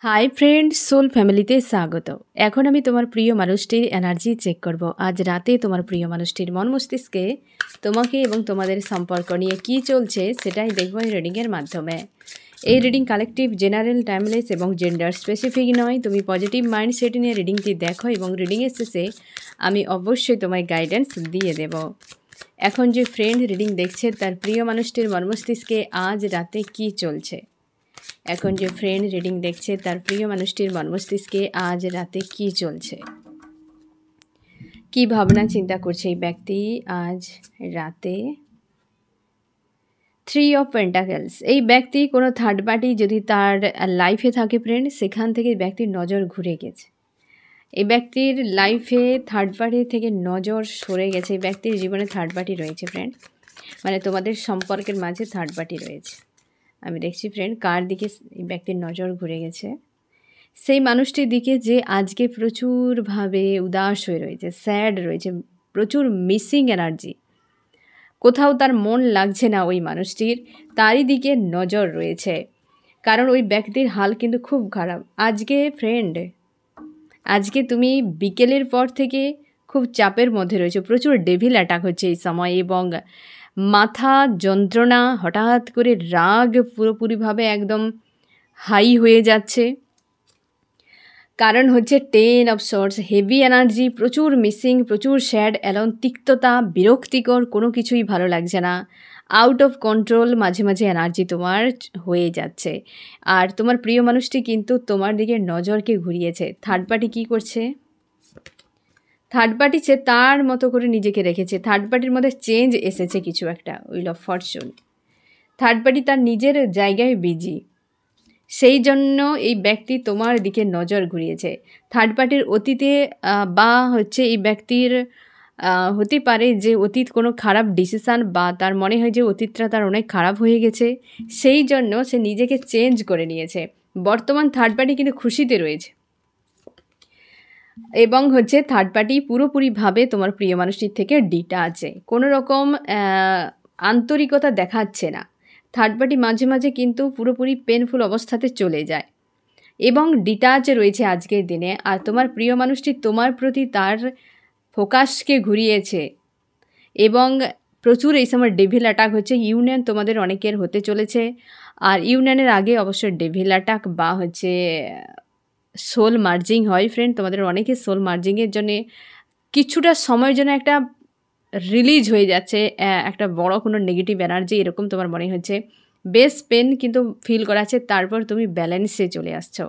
Hi friend, soul ফ্যামিলিতে স্বাগত। এখন আমি তোমার প্রিয় মানুষটির এনার্জি চেক করব। আজ রাতে তোমার প্রিয় মানুষটির মন মস্তিষ্কে তোমাকে এবং তোমাদের সম্পর্ক নিয়ে কী চলছে সেটাই দেখব এই রিডিংয়ের মাধ্যমে। এই রিডিং কালেকটিভ, জেনারেল, টাইমলেস এবং জেন্ডার স্পেসিফিক নয়। তুমি পজিটিভ মাইন্ডসেট নিয়ে রিডিংটি দেখো এবং রিডিংয়ের শেষে আমি অবশ্যই তোমায় গাইডেন্স দিয়ে দেব। এখন যে ফ্রেন্ড রিডিং দেখছে তার প্রিয় মানুষটির মন মস্তিষ্কে আজ রাতে কী চলছে। এখন যে ফ্রেন্ড রিডিং দেখছে তার প্রিয় মানুষটির মন মস্তিষ্কে আজ রাতে কী চলছে, কী ভাবনা চিন্তা করছে এই ব্যক্তি আজ রাতে। 3 অফ পেন্টাকেলস। এই ব্যক্তি কোনো থার্ড পার্টি যদি তার লাইফে থাকে ফ্রেন্ড, সেখান থেকে ব্যক্তির নজর ঘুরে গেছে। এই ব্যক্তির লাইফে থার্ড পার্টি থেকে নজর সরে গেছে। এই ব্যক্তির জীবনে থার্ড পার্টি রয়েছে ফ্রেন্ড, মানে তোমাদের সম্পর্কের মাঝে থার্ড পার্টি রয়েছে। আমি দেখছি ফ্রেন্ড কার দিকে এই ব্যক্তির নজর ঘুরে গেছে। সেই মানুষটির দিকে যে আজকে প্রচুরভাবে উদাস হয়ে রয়েছে, স্যাড রয়েছে, প্রচুর মিসিং এনার্জি, কোথাও তার মন লাগছে না ওই মানুষটির, তারই দিকে নজর রয়েছে। কারণ ওই ব্যক্তির হাল কিন্তু খুব খারাপ আজকে ফ্রেন্ড। আজকে তুমি বিকেলের পর থেকে খুব চাপের মধ্যে রয়েছে, প্রচুর ডেভিল অ্যাটাক হচ্ছে এই সময় এবং মাথা যন্ত্রণা, হঠাৎ করে রাগ পুরোপুরিভাবে একদম হাই হয়ে যাচ্ছে। কারণ হচ্ছে 10 অফ সর্টস, হেভি এনার্জি, প্রচুর মিসিং, প্রচুর স্যাড, অ্যালোন, তিক্ততা, বিরক্তিকর, কোনো কিছুই ভালো লাগছে না, আউট অফ কন্ট্রোল মাঝে মাঝে এনার্জি তোমার হয়ে যাচ্ছে। আর তোমার প্রিয় মানুষটি কিন্তু তোমার দিকে নজরকে ঘুরিয়েছে। থার্ড পার্টি কী করছে? থার্ড পার্টি সে তার মতো করে নিজেকে রেখেছে। থার্ড পার্টির মধ্যে চেঞ্জ এসেছে কিছু একটা, will of Fortune. Third party তার নিজের জায়গায় বিজি, সেই জন্য এই ব্যক্তি তোমার দিকে নজর ঘুরিয়েছে। থার্ড পার্টির অতীতে বা হচ্ছে এই ব্যক্তির হতে পারে যে অতীত কোনো খারাপ ডিসিশান, বা তার মনে হয় যে অতীতটা তার অনেক খারাপ হয়ে গেছে, সেই জন্য সে নিজেকে চেঞ্জ করে নিয়েছে। বর্তমান থার্ড পার্টি কিন্তু খুশিতে রয়েছে এবং হচ্ছে থার্ড পার্টি পুরোপুরিভাবে তোমার প্রিয় মানুষটির থেকে ডিটাচে, কোনো রকম আন্তরিকতা দেখাচ্ছে না। থার্ড পার্টি মাঝে মাঝে কিন্তু পুরোপুরি পেনফুল অবস্থাতে চলে যায় এবং ডিটাচ রয়েছে আজকের দিনে। আর তোমার প্রিয় মানুষটি তোমার প্রতি তার ফোকাসকে ঘুরিয়েছে এবং প্রচুর এই সময় ডেভিল অ্যাটাক হচ্ছে। ইউনিয়ন তোমাদের অনেকের হতে চলেছে, আর ইউনিয়নের আগে অবশ্যই ডেভিল অ্যাটাক বা হচ্ছে সোল মার্জিং হয় ফ্রেন্ড। তোমাদের অনেকের সোল মার্জিংয়ের জন্যে কিছুটা সময়ের জন্য একটা রিলিজ হয়ে যাচ্ছে, একটা বড় কোনো নেগেটিভ এনার্জি এরকম তোমার মনে হচ্ছে। বেশ পেন কিন্তু ফিল করাচ্ছে, তারপর তুমি ব্যালেন্সে চলে আসছো।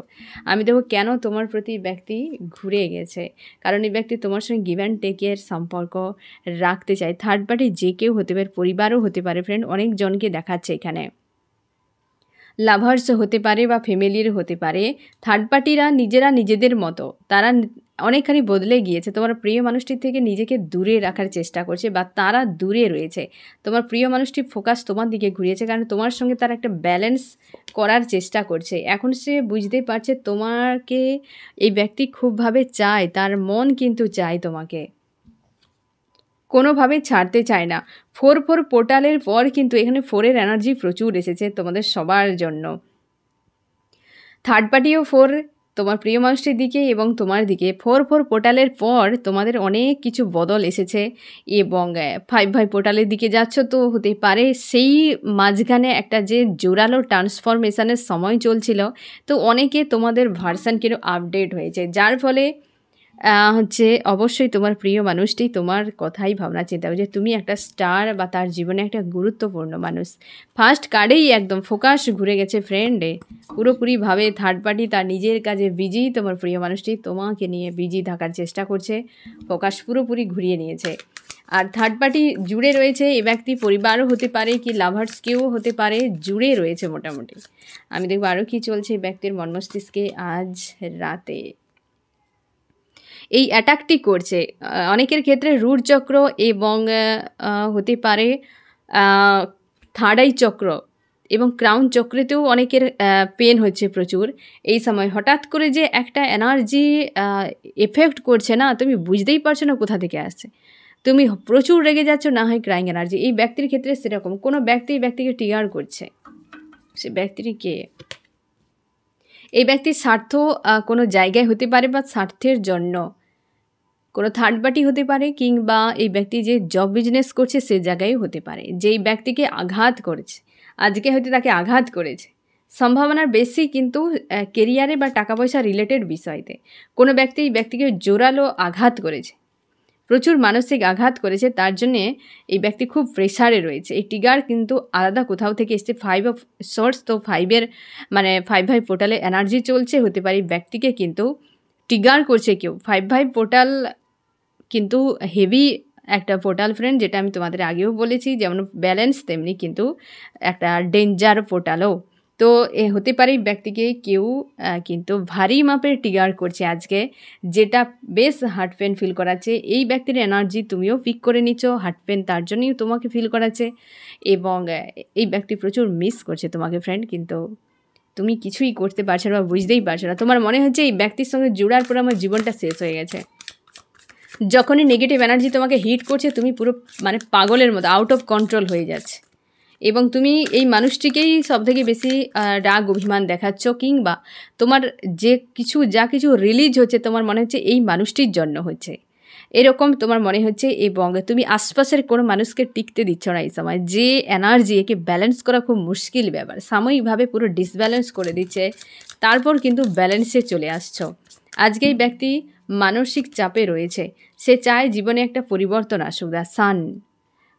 আমি দেখো কেন তোমার প্রতি ব্যক্তি ঘুরে গেছে, কারণ এই ব্যক্তি তোমার সঙ্গে গিভ অ্যান্ড টেকের সম্পর্ক রাখতে চায়। থার্ড পার্টি যে কেউ হতে পারে, পরিবারও হতে পারে ফ্রেন্ড, অনেকজনকে দেখাচ্ছে এখানে। লাভার্স হতে পারে বা ফ্যামিলির হতে পারে। থার্ড পার্টিরা নিজেরা নিজেদের মতো, তারা অনেকখানি বদলে গিয়েছে। তোমার প্রিয় মানুষটির থেকে নিজেকে দূরে রাখার চেষ্টা করছে বা তারা দূরে রয়েছে। তোমার প্রিয় মানুষটি ফোকাস তোমার দিকে ঘুরিয়েছে, কারণ তোমার সঙ্গে তারা একটা ব্যালেন্স করার চেষ্টা করছে। এখন সে বুঝতে পারছে তোমাকে এই ব্যক্তি খুবভাবে চায়, তার মন কিন্তু চায় তোমাকে, কোনোভাবে ছাড়তে চায় না। 4 পোর্টালের পর কিন্তু এখানে 4-এর এনার্জি প্রচুর এসেছে তোমাদের সবার জন্য। থার্ড পার্টিও 4 তোমার প্রিয় মানুষটির দিকে এবং তোমার দিকে। 4 পোর্টালের পর তোমাদের অনেক কিছু বদল এসেছে এবং 5 পোর্টালের দিকে যাচ্ছ, তো হতে পারে সেই মাঝখানে একটা যে জোরালো ট্রান্সফরমেশনের সময় চলছিল, তো অনেকে তোমাদের ভার্সান কিন্তু আপডেট হয়েছে, যার ফলে হচ্ছে অবশ্যই তোমার প্রিয় মানুষটি তোমার কথাই ভাবনা চিন্তা করছে। তুমি একটা স্টার বা তার জীবনে একটা গুরুত্বপূর্ণ মানুষ। ফার্স্ট কার্ডেই একদম ফোকাস ঘুরে গেছে ফ্রেন্ডে, পুরোপুরিভাবে থার্ড পার্টি তার নিজের কাজে বিজি, তোমার প্রিয় মানুষটি তোমাকে নিয়ে বিজি থাকার চেষ্টা করছে, ফোকাস পুরোপুরি ঘুরিয়ে নিয়েছে। আর থার্ড পার্টি জুড়ে রয়েছে, এ ব্যক্তি পরিবারও হতে পারে কি লাভার্স কেউ হতে পারে, জুড়ে রয়েছে মোটামুটি। আমি দেখবো আরও কী চলছে এই ব্যক্তির মন মস্তিষ্কে আজ রাতে। এই অ্যাটাকটি করছে অনেকের ক্ষেত্রে রুট চক্র এবং হতে পারে থার্ড আই চক্র এবং ক্রাউন চক্রেতেও অনেকের পেন হচ্ছে প্রচুর এই সময়। হঠাৎ করে যে একটা এনার্জি এফেক্ট করছে না, তুমি বুঝতেই পারছো না কোথা থেকে আসছে। তুমি প্রচুর রেগে যাচ্ছ, না হয় ক্রাইং এনার্জি। এই ব্যক্তির ক্ষেত্রে সেরকম কোনো ব্যক্তি এই ব্যক্তিকে ট্রিগার করছে। সে ব্যক্তিটি কে? এই ব্যক্তির স্বার্থ কোনো জায়গায় হতে পারে বা স্বার্থের জন্য কোনো থার্ড পার্টি হতে পারে, কিংবা এই ব্যক্তি যে জব বিজনেস করছে সে জায়গায় হতে পারে, যেই ব্যক্তিকে আঘাত করেছে আজকে হয়তো তাকে আঘাত করেছে। সম্ভাবনার বেশি কিন্তু কেরিয়ারে বা টাকা পয়সা রিলেটেড বিষয়তে কোনো ব্যক্তি এই ব্যক্তিকে জোরালো আঘাত করেছে, প্রচুর মানসিক আঘাত করেছে, তার জন্যে এই ব্যক্তি খুব প্রেশারে রয়েছে। এই ট্রিগার কিন্তু আলাদা কোথাও থেকে এসছে, 5 অফ সোর্স, তো 5-এর মানে 5-5 পোর্টালে এনার্জি চলছে, হতে পারে ব্যক্তিকে কিন্তু ট্রিগার করছে কেউ। 5-5 পোর্টাল কিন্তু হেভি একটা পোর্টাল ফ্রেন্ড, যেটা আমি তোমাদের আগেও বলেছি, যেমন ব্যালেন্স তেমনি কিন্তু একটা ডেঞ্জার পোর্টালও। তো এ হতে পারে ব্যক্তিকে কেউ কিন্তু ভারী মাপের ট্রিগার করছে আজকে, যেটা বেশ হার্ট পেন ফিল করাচ্ছে। এই ব্যক্তির এনার্জি তুমিও পিক করে নিচ্ছ, হার্ট পেন তার জন্যই তোমাকে ফিল করাচ্ছে, এবং এই ব্যক্তি প্রচুর মিস করছে তোমাকে ফ্রেন্ড, কিন্তু তুমি কিছুই করতে পারছো না বা বুঝতেই পারছো না। তোমার মনে হচ্ছে এই ব্যক্তির সঙ্গে জোড়ার পর আমার জীবনটা শেষ হয়ে গেছে। যখনই নেগেটিভ এনার্জি তোমাকে হিট করছে তুমি পুরো মানে পাগলের মতো আউট অফ কন্ট্রোল হয়ে যাচ্ছে, এবং তুমি এই মানুষটিকেই সবথেকে বেশি রাগ অভিমান দেখাচ্ছ, কিংবা তোমার যা কিছু রিলিজ হচ্ছে তোমার মনে হচ্ছে এই মানুষটির জন্য হচ্ছে, এরকম তোমার মনে হচ্ছে। এবং তুমি আশপাশের কোনো মানুষকে টিকতে দিচ্ছ না এই সময়, যে এনার্জি একে ব্যালেন্স করা খুব মুশকিল ব্যাপার, সাময়িকভাবে পুরো ডিসব্যালেন্স করে দিচ্ছে, তারপর কিন্তু ব্যালেন্সে চলে আসছো। আজকে এই ব্যক্তি মানসিক চাপে রয়েছে, সে চায় জীবনে একটা পরিবর্তন আসুক, সান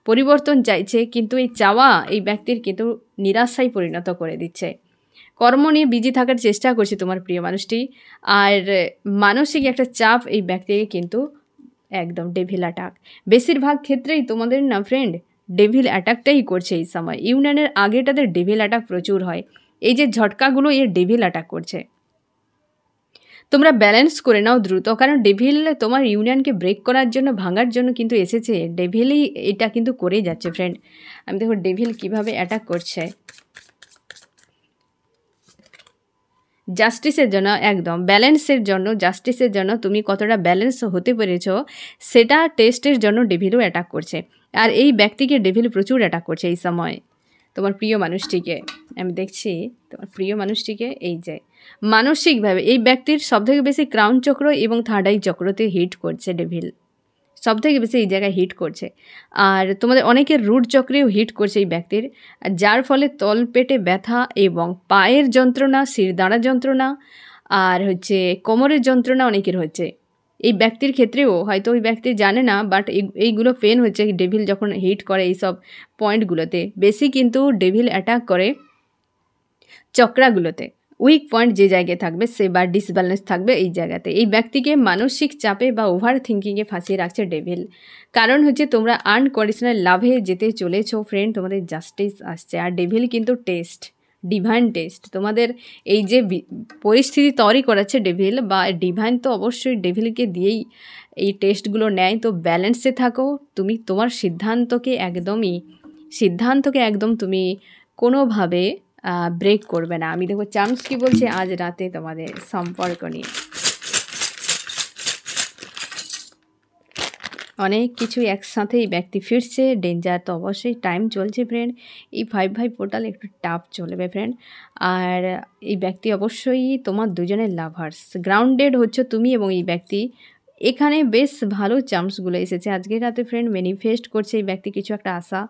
পরিবর্তন চাইছে, কিন্তু এই চাওয়া এই ব্যক্তির কিন্তু নিরাশায় পরিণত করে দিচ্ছে। কর্ম নিয়ে বিজি থাকার চেষ্টা করছে তোমার প্রিয় মানুষটি, আর মানসিক একটা চাপ এই ব্যক্তিকে কিন্তু একদম ডেভিল অ্যাটাক, বেশিরভাগ ক্ষেত্রেই তোমাদের না ফ্রেন্ড ডেভিল অ্যাটাকটাই করছে এই সময়। ইউনিয়নের আগে তাদের ডেভিল অ্যাটাক প্রচুর হয়, এই যে ঝটকাগুলো এর ডেভিল অ্যাটাক করছে। তোমরা ব্যালেন্স করে নাও দ্রুত, কারণ ডেভিল তোমার ইউনিয়নকে ব্রেক করার জন্য, ভাঙার জন্য কিন্তু এসেছে। ডেভিলই এটা কিন্তু করেই যাচ্ছে ফ্রেন্ড। আমি দেখো ডেভিল কিভাবে অ্যাটাক করছে। জাস্টিসের জন্য, একদম ব্যালেন্সের জন্য, জাস্টিসের জন্য তুমি কতটা ব্যালেন্স হতে পেরেছো সেটা টেস্টের জন্য ডেভিলও অ্যাটাক করছে। আর এই ব্যক্তিকে ডেভিল প্রচুর অ্যাটাক করছে এই সময়, তোমার প্রিয় মানুষটিকে। আমি দেখছি তোমার প্রিয় মানুষটিকে, এই যে মানসিকভাবে এই ব্যক্তির সবথেকে বেশি ক্রাউন চক্র এবং থার্ড আই চক্রতে হিট করছে ডেভিল, সবথেকে বেশি এই জায়গায় হিট করছে। আর তোমাদের অনেকের রুট চক্রেও হিট করছে এই ব্যক্তির, যার ফলে তলপেটে ব্যথা এবং পায়ের যন্ত্রণা, শিরদাঁড়া যন্ত্রণা, আর হচ্ছে কোমরের যন্ত্রণা অনেকের হচ্ছে। এই ব্যক্তির ক্ষেত্রেও হয়তো ওই ব্যক্তি জানে না, বাট এইগুলো পেন হচ্ছে ডেভিল যখন হিট করে এইসব পয়েন্টগুলোতে। বেশি কিন্তু ডেভিল অ্যাটাক করে চক্রাগুলোতে, উইক পয়েন্ট যে জায়গায় থাকবে সে বা ডিসব্যালেন্স থাকবে এই জায়গাতে। এই ব্যক্তিকে মানসিক চাপে বা ওভার থিঙ্কিংয়ে ফাঁসিয়ে রাখছে ডেভিল। কারণ হচ্ছে তোমরা আনকন্ডিশনাল লাভে যেতে চলেছো ফ্রেন্ড, তোমাদের জাস্টিস আসছে। আর ডেভিল কিন্তু টেস্ট, ডিভাইন টেস্ট, তোমাদের এই যে পরিস্থিতি তৈরি করাচ্ছে ডেভিল, বা ডিভাইন তো অবশ্যই ডেভিলকে দিয়েই এই টেস্টগুলো নেয়। তো ব্যালেন্সে থাকো, তুমি তোমার সিদ্ধান্তকে একদম তুমি কোনোভাবে ব্রেক করবে না। আমি দেখো চান্স কি বলছে আজ রাতে তোমাদের সম্পর্ক নিয়ে। অনেক কিছু একসাথেই ব্যক্তি ফিরছে, ডেঞ্জার তো অবশ্যই টাইম চলছে ফ্রেন্ড। এই 5-5 পোর্টাল একটু টাফ চলবে ফ্রেন্ড। আর এই ব্যক্তি অবশ্যই তোমার দুজনের লাভার্স, গ্রাউন্ডেড হচ্ছে তুমি এবং এই ব্যক্তি। এখানে বেশ ভালো চান্সগুলো এসেছে আজকে রাতে ফ্রেন্ড, ম্যানিফেস্ট করছে এই ব্যক্তি কিছু একটা আশা,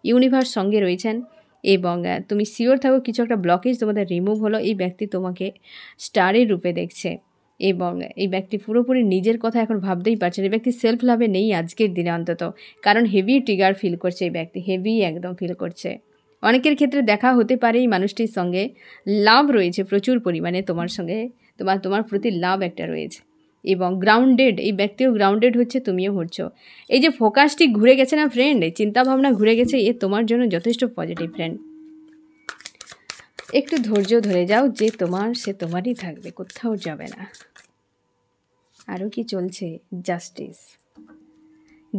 ইউনিভার্স সঙ্গে রয়েছেন। এবং তুমি শিওর থাকো কিছু একটা ব্লকেজ তোমাদের রিমুভ হলো, এই ব্যক্তি তোমাকে স্টারের রূপে দেখছে। এবং এই ব্যক্তি পুরোপুরি নিজের কথা এখন ভাবতেই পারছে না, এই ব্যক্তি সেলফ লাভে নেই আজকের দিনে অন্তত, কারণ হেভি ট্রিগার ফিল করছে এই ব্যক্তি, হেভি একদম ফিল করছে। অনেকের ক্ষেত্রে দেখা হতে পারে এই মানুষটির সঙ্গে লাভ রয়েছে প্রচুর পরিমাণে, তোমার সঙ্গে তোমার প্রতি লাভ একটা রয়েছে। এবং গ্রাউন্ডেড, এই ব্যক্তিও গ্রাউন্ডেড হচ্ছে, তুমিও হচ্ছ। এই যে ফোকাসটি ঘুরে গেছে না ফ্রেন্ড, এই চিন্তাভাবনা ঘুরে গেছে, এ তোমার জন্য যথেষ্ট পজিটিভ ফ্রেন্ড। একটু ধৈর্য ধরে যাও, যে তোমার সে তোমারই থাকবে, কোথাও যাবে না। আরও কি চলছে,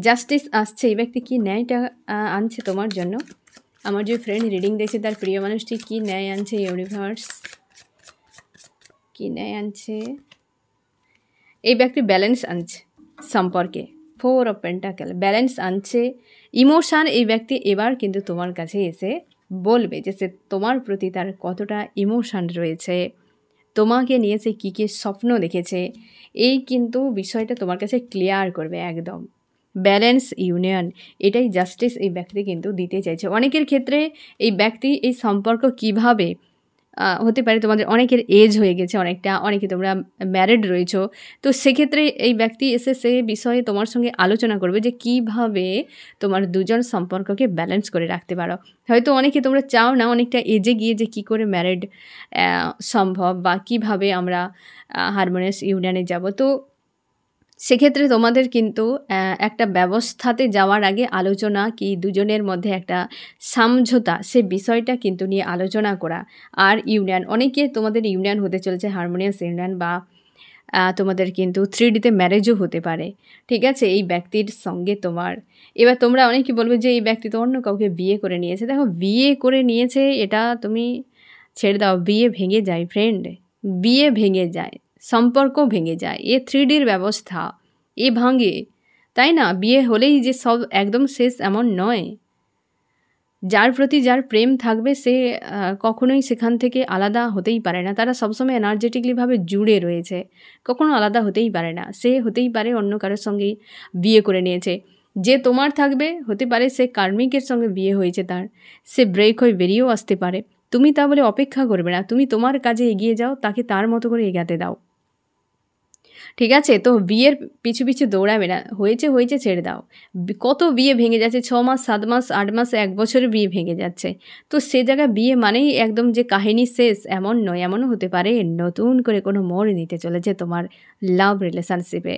জাস্টিস আসছে। এই ব্যক্তি কী ন্যায়টা আনছে তোমার জন্য। আমার যে ফ্রেন্ড রিডিং দেখছে তার প্রিয় মানুষটি কী ন্যায় আনছে, ইউনিভার্স কী ন্যায় আনছে। এই ব্যক্তি ব্যালেন্স আনছে সম্পর্কে, 4 অফ পেন্টাকেল ব্যালেন্স আনছে। ইমোশান, এই ব্যক্তি এবার কিন্তু তোমার কাছে এসে বলবে যে সে তোমার প্রতি তার কতটা ইমোশান রয়েছে, তোমাকে নিয়ে সে কী কী স্বপ্ন দেখেছে, এই কিন্তু বিষয়টা তোমার কাছে ক্লিয়ার করবে একদম। ব্যালেন্স ইউনিয়ন, এটাই জাস্টিস এই ব্যক্তি কিন্তু দিতে চাইছে। অনেকের ক্ষেত্রে এই ব্যক্তি এই সম্পর্ক কিভাবে হতে পারে, তোমাদের অনেকের এজ হয়ে গেছে অনেকটা, অনেকে তোমরা ম্যারিড রয়েছো, তো সেক্ষেত্রে এই ব্যক্তি এসে সে বিষয়ে তোমার সঙ্গে আলোচনা করবে যে কিভাবে তোমার দুজন সম্পর্ককে ব্যালেন্স করে রাখতে পারো। হয়তো অনেকে তোমরা চাও না অনেকটা এজে গিয়ে যে কী করে ম্যারিড সম্ভব বা কিভাবে আমরা হারমোনিয়াস ইউনিয়নে যাব। তো সেক্ষেত্রে তোমাদের কিন্তু একটা ব্যবস্থাতে যাওয়ার আগে আলোচনা কি দুজনের মধ্যে একটা সমঝোতা, সে বিষয়টা কিন্তু নিয়ে আলোচনা করা। আর ইউনিয়ন, অনেকে তোমাদের ইউনিয়ন হতে চলেছে হারমোনিয়াস ইউনিয়ন, বা তোমাদের কিন্তু 3Dতে ম্যারেজও হতে পারে, ঠিক আছে, এই ব্যক্তির সঙ্গে তোমার। এবার তোমরা অনেকে বলবে যে এই ব্যক্তি তো অন্য কাউকে বিয়ে করে নিয়েছে। দেখো, বিয়ে করে নিয়েছে এটা তুমি ছেড়ে দাও, বিয়ে ভেঙে যায় ফ্রেন্ড, বিয়ে ভেঙে যায়, সম্পর্ক ভেঙে যায়, এ 3Dর ব্যবস্থা, এ ভাঙে, তাই না? বিয়ে হলেই যে সব একদম শেষ এমন নয়। যার প্রতি যার প্রেম থাকবে সে কখনোই সেখান থেকে আলাদা হতেই পারে না। তারা সবসময় এনার্জেটিকলিভাবে জুড়ে রয়েছে, কখনো আলাদা হতেই পারে না। সে হতেই পারে অন্য কারোর সঙ্গেই বিয়ে করে নিয়েছে, যে তোমার থাকবে হতে পারে সে কার্মিকের সঙ্গে বিয়ে হয়েছে তার, সে ব্রেক হয়ে বেরিয়েও আসতে পারে। তুমি তা বলে অপেক্ষা করবে না, তুমি তোমার কাজে এগিয়ে যাও, তাকে তার মতো করে এগাতে দাও, ঠিক আছে? তো বিয়ের পিছু পিছু দৌড়াবে না, হয়েছে হয়েছে ছেড়ে দাও। কত বিয়ে ভেঙে যাচ্ছে, 6 মাস 7 মাস 8 মাস 1 বছরে বিয়ে ভেঙে যাচ্ছে। তো সে জায়গায় বিয়ে মানেই একদম যে কাহিনী শেষ এমন নয়। এমনও হতে পারে নতুন করে কোনো মোড় নিতে চলেছে তোমার লাভ রিলেশনশিপে।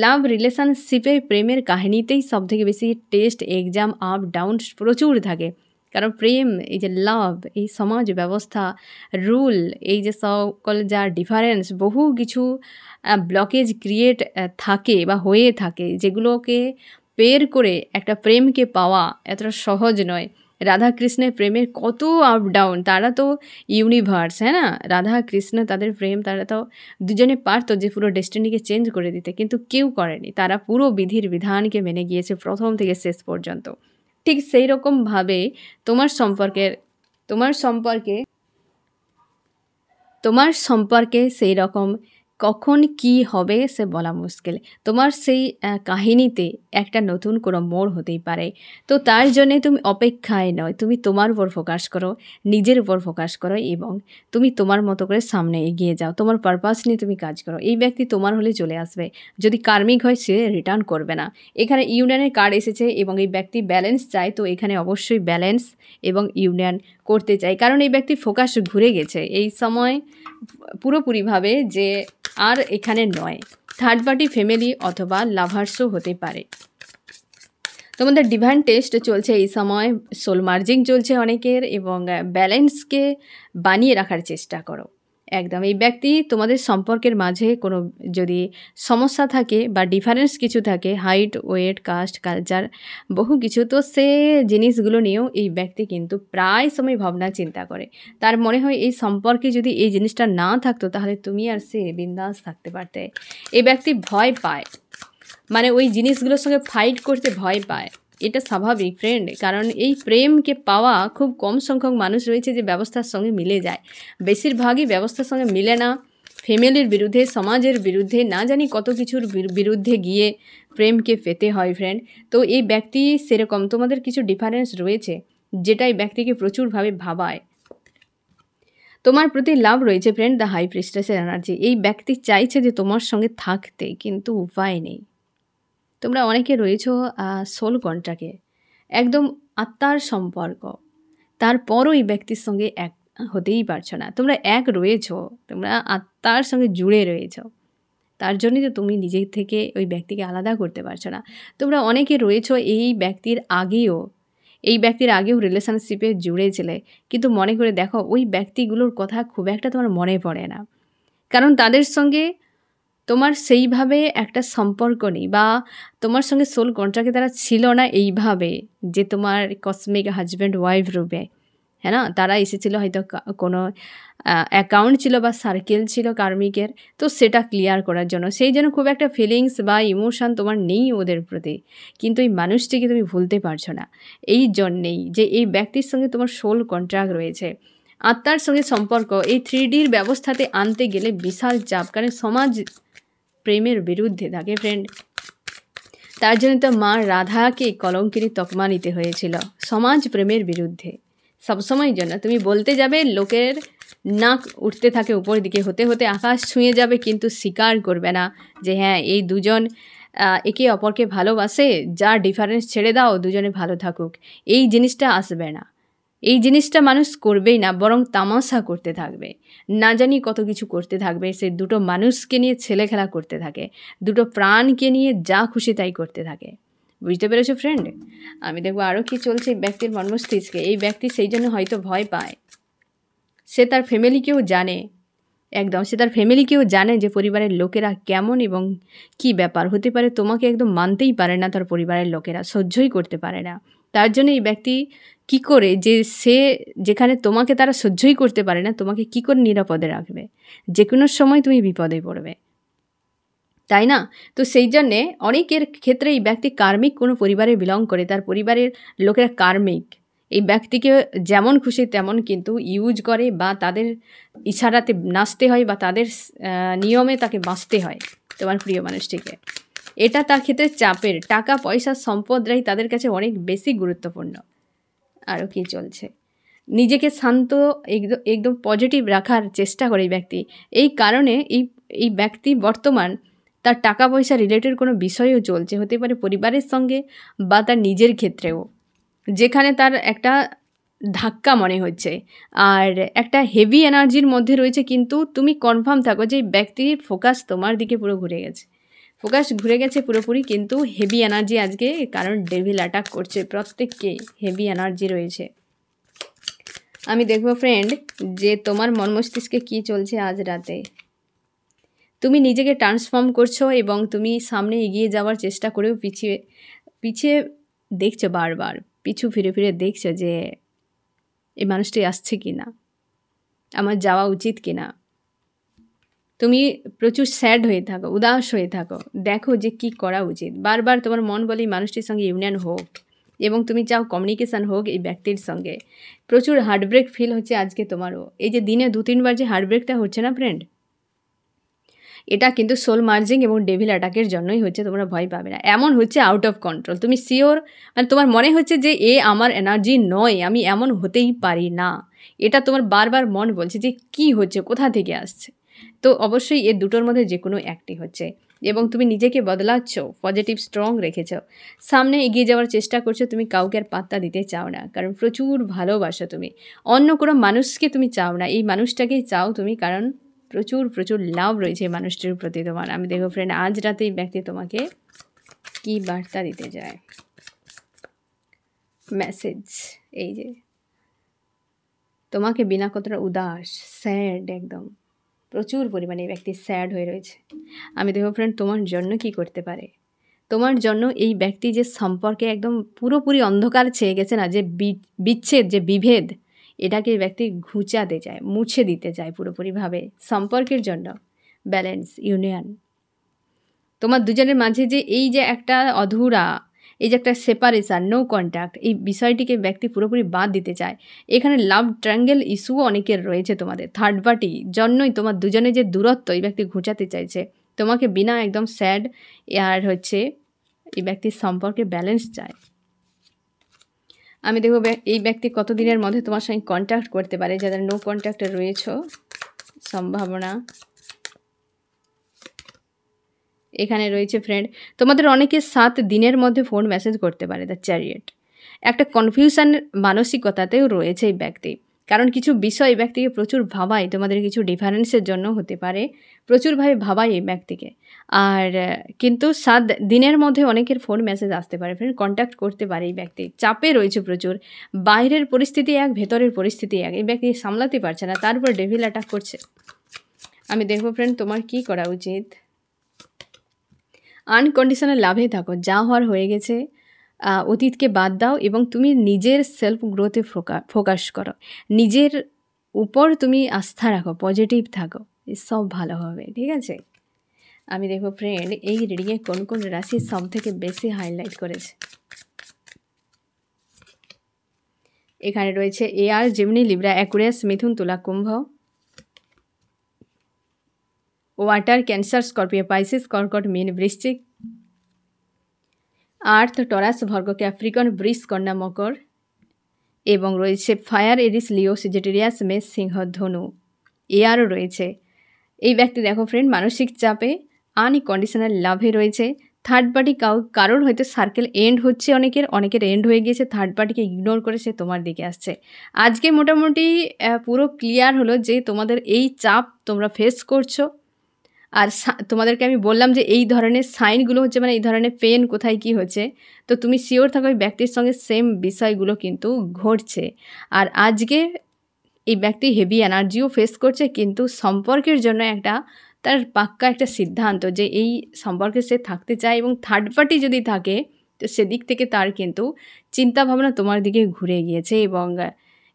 লাভ রিলেশনশিপে প্রেমের কাহিনীতেই সবথেকে বেশি টেস্ট, এক্সাম, আপ ডাউন প্রচুর থাকে। কারণ প্রেম, এই যে লাভ, এই সমাজ ব্যবস্থা, রুল, এই যে সকল যা ডিফারেন্স, বহু কিছু ব্লকেজ ক্রিয়েট থাকে বা হয়ে থাকে, যেগুলোকে বের করে একটা প্রেমকে পাওয়া এতটা সহজ নয়। রাধা কৃষ্ণের প্রেমের কত আপ ডাউন, তারা তো ইউনিভার্স, হ্যাঁ না? রাধা কৃষ্ণ তাদের প্রেম, তারা তো দুজনে পারতো যে পুরো ডেস্টিনিকে চেঞ্জ করে দিতে, কিন্তু কেউ করেনি। তারা পুরো বিধির বিধানকে মেনে গিয়েছে প্রথম থেকে শেষ পর্যন্ত। ঠিক সেই রকমভাবে তোমার সম্পর্কের তোমার সম্পর্কে তোমার সম্পর্কে সেই রকম কখন কি হবে সে বলা মুশকিল। তোমার সেই কাহিনীতে একটা নতুন কোনো মোড় হতেই পারে। তো তার জন্যে তুমি অপেক্ষায় নয়, তুমি তোমার উপর ফোকাস করো, নিজের উপর ফোকাস করো এবং তুমি তোমার মতো করে সামনে এগিয়ে যাও। তোমার পারপাস নিয়ে তুমি কাজ করো। এই ব্যক্তি তোমার হলে চলে আসবে। যদি কার্মিক হয় সে রিটার্ন করবে না। এখানে ইউনিয়নের কার্ড এসেছে এবং এই ব্যক্তি ব্যালেন্স চায়, তো এখানে অবশ্যই ব্যালেন্স এবং ইউনিয়ন করতে চাই, কারণ এই ব্যক্তির ফোকাস ঘুরে গেছে এই সময় পুরোপুরিভাবে, যে আর এখানে নয়। থার্ড পার্টি ফ্যামিলি অথবা লাভার্সও হতে পারে। তোমাদের ডিভাইন টেস্ট চলছে এই সময়, সোল মার্জিং চলছে অনেকের, এবং ব্যালেন্সকে বানিয়ে রাখার চেষ্টা করো একদম। এই ব্যক্তি তোমাদের সম্পর্কের মাঝে কোনো যদি সমস্যা থাকে বা ডিফারেন্স কিছু থাকে, হাইট, ওয়েট, কাস্ট, কালচার, বহু কিছু, তো সে জিনিসগুলো নিয়েও এই ব্যক্তি কিন্তু প্রায় সময় ভাবনা চিন্তা করে। তার মনে হয় এই সম্পর্কে যদি এই জিনিসটা না থাকতো তাহলে তুমি আর সে বিন্দাস থাকতে পারতে। এই ব্যক্তি ভয় পায়, মানে ওই জিনিসগুলোর সঙ্গে ফাইট করতে ভয় পায়। এটা স্বাভাবিক ফ্রেন্ড, কারণ এই প্রেমকে পাওয়া খুব কম সংখ্যক মানুষ রয়েছে যে ব্যবস্থার সঙ্গে মিলে যায়। বেশিরভাগই ব্যবস্থার সঙ্গে মিলে না, ফ্যামিলির বিরুদ্ধে, সমাজের বিরুদ্ধে, না জানি কত কিছুর বিরুদ্ধে গিয়ে প্রেমকে পেতে হয় ফ্রেন্ড। তো এই ব্যক্তি সেরকম, তোমাদের কিছু ডিফারেন্স রয়েছে যেটা এই ব্যক্তিকে প্রচুরভাবে ভাবায়। তোমার প্রতি লাভ রয়েছে ফ্রেন্ড, দ্য হাই প্রিস্টেসের এনার্জি। এই ব্যক্তি চাইছে যে তোমার সঙ্গে থাকতে, কিন্তু উপায় নেই। তোমরা অনেকে রয়েছো সোল কন্ট্রাক্টে, একদম আত্মার সম্পর্ক, তারপরও এই ব্যক্তির সঙ্গে এক হতেই পারছো না। তোমরা এক রয়েছো, তোমরা আত্মার সঙ্গে জুড়ে রয়েছো, তার জন্যই তো তুমি নিজের থেকে ওই ব্যক্তিকে আলাদা করতে পারছো না। তোমরা অনেকে রয়েছো এই ব্যক্তির আগেও রিলেশনশিপে জুড়েছিলে, কিন্তু মনে করে দেখো ওই ব্যক্তিগুলোর কথা খুব একটা তোমার মনে পড়ে না, কারণ তাদের সঙ্গে তোমার সেইভাবে একটা সম্পর্ক নেই, বা তোমার সঙ্গে সোল কন্ট্রাক্টে তারা ছিল না এইভাবে যে তোমার কসমিক হাজব্যান্ড ওয়াইফ রূপে, হ্যাঁ না? তারা এসেছিলো হয়তো কোনো অ্যাকাউন্ট ছিল বা সার্কেল ছিল কার্মিকের, তো সেটা ক্লিয়ার করার জন্য। সেই জন্য খুব একটা ফিলিংস বা ইমোশান তোমার নেই ওদের প্রতি, কিন্তু এই মানুষটিকে তুমি ভুলতে পারছো না। এই জন্যেই যে এই ব্যক্তির সঙ্গে তোমার সোল কন্ট্রাক্ট রয়েছে। আত্মার সঙ্গে সম্পর্ক এই 3Dর ব্যবস্থাতে আনতে গেলে বিশাল চাপ, কারণ সমাজ প্রেমের বিরুদ্ধে থাকে ফ্রেন্ড। তার জন্য তো মা রাধাকে কলঙ্কিনী তকমা নিতে হয়েছিল, সমাজ প্রেমের বিরুদ্ধে। সবসময়ের জন্য তুমি বলতে যাবে, লোকের নাক উঠতে থাকে উপর দিকে, হতে হতে আকাশ ছুঁয়ে যাবে, কিন্তু স্বীকার করবে না যে হ্যাঁ এই দুজন একে অপরকে ভালোবাসে, যা ডিফারেন্স ছেড়ে দাও, দুজনে ভালো থাকুক। এই জিনিসটা আসবে না, এই জিনিসটা মানুষ করবেই না, বরং তামাশা করতে থাকবে, না জানি কত কিছু করতে থাকবে। সে দুটো মানুষকে নিয়ে ছেলে খেলা করতে থাকে, দুটো প্রাণকে নিয়ে যা খুশি তাই করতে থাকে। বুঝতে পেরেছো ফ্রেন্ড? আমি দেখবো আরও কি চলছে এই ব্যক্তির মর্মস্তিষ্কে। এই ব্যক্তি সেই জন্য হয়তো ভয় পায়, সে তার ফ্যামিলিকেও জানে, একদম সে তার ফ্যামিলিকেও জানে যে পরিবারের লোকেরা কেমন এবং কি ব্যাপার হতে পারে। তোমাকে একদম মানতেই পারে না তার পরিবারের লোকেরা, সহ্যই করতে পারে না। তার জন্য এই ব্যক্তি কি করে, যে সে যেখানে তোমাকে তারা সহ্যই করতে পারে না, তোমাকে কি করে নিরাপদে রাখবে? যে কোনো সময় তুমি বিপদে পড়বে, তাই না? তো সেই জন্যে অনেকের ক্ষেত্রে এই ব্যক্তি কার্মিক কোনো পরিবারে বিলং করে, তার পরিবারের লোকেরা কার্মিক। এই ব্যক্তিকে যেমন খুশি তেমন কিন্তু ইউজ করে, বা তাদের ইশারাতে নাচতে হয়, বা তাদের নিয়মে তাকে বাঁচতে হয় তোমার প্রিয় মানুষটিকে। এটা তার ক্ষেত্রে চাপের। টাকা পয়সা সম্পদরাই তাদের কাছে অনেক বেশি গুরুত্বপূর্ণ। আরও কি চলছে, নিজেকে শান্ত একদম পজিটিভ রাখার চেষ্টা করে এই ব্যক্তি। এই কারণে এই ব্যক্তি বর্তমান তার টাকা পয়সা রিলেটেড কোনো বিষয়ও চলছে, হতে পারে পরিবারের সঙ্গে বা তার নিজের ক্ষেত্রেও, যেখানে তার একটা ধাক্কা মনে হচ্ছে আর একটা হেভি এনার্জির মধ্যে রয়েছে। কিন্তু তুমি কনফার্ম থাকো যে ব্যক্তির ফোকাস তোমার দিকে পুরো ঘুরে গেছে, ফোকাস ঘুরে গেছে পুরোপুরি, কিন্তু হেভি এনার্জি আজকে, কারণ ডেভিল অ্যাটাক করছে প্রত্যেককে, হেভি এনার্জি রয়েছে। আমি দেখবো ফ্রেন্ড যে তোমার মন মস্তিষ্কে কী চলছে আজ রাতে। তুমি নিজেকে ট্রান্সফর্ম করছো এবং তুমি সামনে এগিয়ে যাওয়ার চেষ্টা করেও পিছিয়ে পিছিয়ে দেখছো, বারবার পিছু ফিরে ফিরে দেখছো যে এই মানুষটি আসছে কি না, আমার যাওয়া উচিত কি না। তুমি প্রচুর স্যাড হয়ে থাকো, উদাস হয়ে থাকো, দেখো যে কি করা উচিত। বারবার তোমার মন বলে এই মানুষটির সঙ্গে ইউনিয়ন হোক, এবং তুমি চাও কমিউনিকেশান হোক এই ব্যক্তির সঙ্গে। প্রচুর হার্টব্রেক ফিল হচ্ছে আজকে তোমারও। এই যে দিনে 2-3 বার যে হার্টব্রেকটা হচ্ছে না ফ্রেন্ড, এটা কিন্তু সোল মার্জিং এবং ডেভিল অ্যাটাকের জন্যই হচ্ছে। তোমরা ভয় পাবে না, এমন হচ্ছে আউট অফ কন্ট্রোল। তুমি শিওর, মানে তোমার মনে হচ্ছে যে এ আমার এনার্জি নয়, আমি এমন হতেই পারি না। এটা তোমার বারবার মন বলছে যে কি হচ্ছে, কোথা থেকে আসছে। তো অবশ্যই এর দুটোর মধ্যে যে কোনো একটি হচ্ছে, এবং তুমি নিজেকে বদলাচ্ছ, পজিটিভ স্ট্রং রেখেছ, সামনে এগিয়ে যাওয়ার চেষ্টা করছো। তুমি কাউকে আর পাত্তা দিতে চাও না, কারণ প্রচুর ভালোবাসো তুমি। অন্য কোনো মানুষকে তুমি চাও না, এই মানুষটাকেই চাও তুমি, কারণ প্রচুর প্রচুর লাভ রয়েছে এই মানুষটির প্রতি তোমার। আমি দেখো ফ্রেন্ড আজ রাতে এই ব্যক্তি তোমাকে কি বার্তা দিতে যায়, মেসেজ। এই যে তোমাকে বিনা কতটা উদাস, স্যাড, একদম প্রচুর পরিমাণে এই ব্যক্তি স্যাড হয়ে রয়েছে। আমি দেখো ফ্রেন্ড তোমার জন্য কি করতে পারে। তোমার জন্য এই ব্যক্তি যে সম্পর্কে একদম পুরোপুরি অন্ধকার ছেয়ে গেছে না, যে বিচ্ছেদ, যে বিভেদ, এটাকে এই ব্যক্তি ঘুচাতে চায়, মুছে দিতে চায় পুরোপুরিভাবে। সম্পর্কের জন্য ব্যালেন্স, ইউনিয়ন, তোমার দুজনের মাঝে যে এই যে একটা অধুরা, এই যে একটা সেপারেশান, নো কন্ট্যাক্ট, এই বিষয়টিকে ব্যক্তি পুরোপুরি বাদ দিতে চায়। এখানে লাভ ট্রায়াঙ্গেল ইস্যুও অনেকের রয়েছে তোমাদের, থার্ড পার্টি জন্যই তোমার দুজনের যে দূরত্ব এই ব্যক্তি ঘুচাতে চাইছে তোমাকে বিনা একদম স্যাড। আর হচ্ছে এই ব্যক্তির সম্পর্কে ব্যালেন্স চায়। আমি দেখব এই ব্যক্তি কতদিনের মধ্যে তোমার সঙ্গে কন্ট্যাক্ট করতে পারে, যাদের নো কন্ট্যাক্টে রয়েছে সম্ভাবনা এখানে রয়েছে ফ্রেন্ড। তোমাদের অনেকে 7 দিনের মধ্যে ফোন মেসেজ করতে পারে। দ্য চ্যারিয়েট একটা কনফিউশন মানসিকতাতেও রয়েছে এই ব্যক্তি, কারণ কিছু বিষয় এই ব্যক্তিকে প্রচুর ভাবায়, তোমাদের কিছু ডিফারেন্সের জন্য হতে পারে, প্রচুরভাবে ভাবায় এই ব্যক্তিকে। আর কিন্তু 7 দিনের মধ্যে অনেকের ফোন মেসেজ আসতে পারে ফ্রেন্ড, কন্ট্যাক্ট করতে পারে এই ব্যক্তি। চাপে রয়েছে প্রচুর, বাইরের পরিস্থিতি এক, ভেতরের পরিস্থিতি এক, এই ব্যক্তি সামলাতে পারছে না, তারপর ডেভিল অ্যাটাক করছে। আমি দেখবো ফ্রেন্ড তোমার কি করা উচিত। আনকন্ডিশনাল লাভে থাকো, যা হওয়ার হয়ে গেছে, অতীতকে বাদ দাও এবং তুমি নিজের সেলফ গ্রোথে ফোকাস করো, নিজের উপর তুমি আস্থা রাখো, পজিটিভ থাকো, সব ভালো হবে, ঠিক আছে। আমি দেখো ফ্রেন্ড এই রিডিংয়ে কোন কোন রাশি সব থেকে বেশি হাইলাইট করেছে। এখানে রয়েছে এয়ার, জেমিনি, লিব্রা, অ্যাকুয়ারিয়াস, মিথুন, তুলা, কুম্ভ। ওয়াটার, ক্যান্সার, স্করপিও, পাইসিস, কর্কট, মীন, বৃশ্চিক। আর্থ, টরাস, ভর্গ, ক্যাপ্রিকন, বৃষ, কন্যা, মকর। এবং রয়েছে ফায়ার, এরিস, লিও, সেজিটেরিয়াস, মেষ, সিংহ, ধনু। এয়ারও রয়েছে। এই ব্যক্তি দেখো ফ্রেন্ড মানসিক চাপে, আনকন্ডিশনাল লাভে রয়েছে। থার্ড পার্টি কারোর হয়তো সার্কেল এন্ড হচ্ছে, অনেকের এন্ড হয়ে গিয়েছে, থার্ড পার্টিকে ইগনোর করে সে তোমার দিকে আসছে। আজকে মোটামুটি পুরো ক্লিয়ার হলো যে তোমাদের এই চাপ তোমরা ফেস করছো। আর তোমাদেরকে আমি বললাম যে এই ধরনের সাইনগুলো হচ্ছে, মানে এই ধরনের পেন কোথায় কি হচ্ছে, তো তুমি শিওর থাকো ওই ব্যক্তির সঙ্গে সেম বিষয়গুলো কিন্তু ঘটছে। আর আজকে এই ব্যক্তি হেভি এনার্জিও ফেস করছে, কিন্তু সম্পর্কের জন্য তার পাক্কা একটা সিদ্ধান্ত যে এই সম্পর্কে সে থাকতে চায়। এবং থার্ড পার্টি যদি থাকে তো সেদিক থেকে তার কিন্তু চিন্তাভাবনা তোমার দিকে ঘুরে গিয়েছে, এবং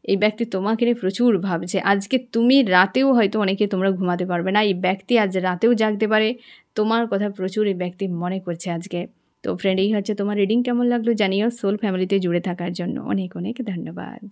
এই ব্যক্তি তোমাকে নিয়ে প্রচুর ভাবছে। আজকে তুমি রাতেও হয়তো অনেকে তোমরা ঘুমাতে পারবে না, এই ব্যক্তি আজ রাতেও জাগতে পারে, তোমার কথা প্রচুর এই ব্যক্তি মনে করছে আজকে। তো ফ্রেন্ড, এই হচ্ছে তোমার রিডিং। কেমন লাগলো জানিও। সোল ফ্যামিলিতে জুড়ে থাকার জন্য অনেক অনেক ধন্যবাদ।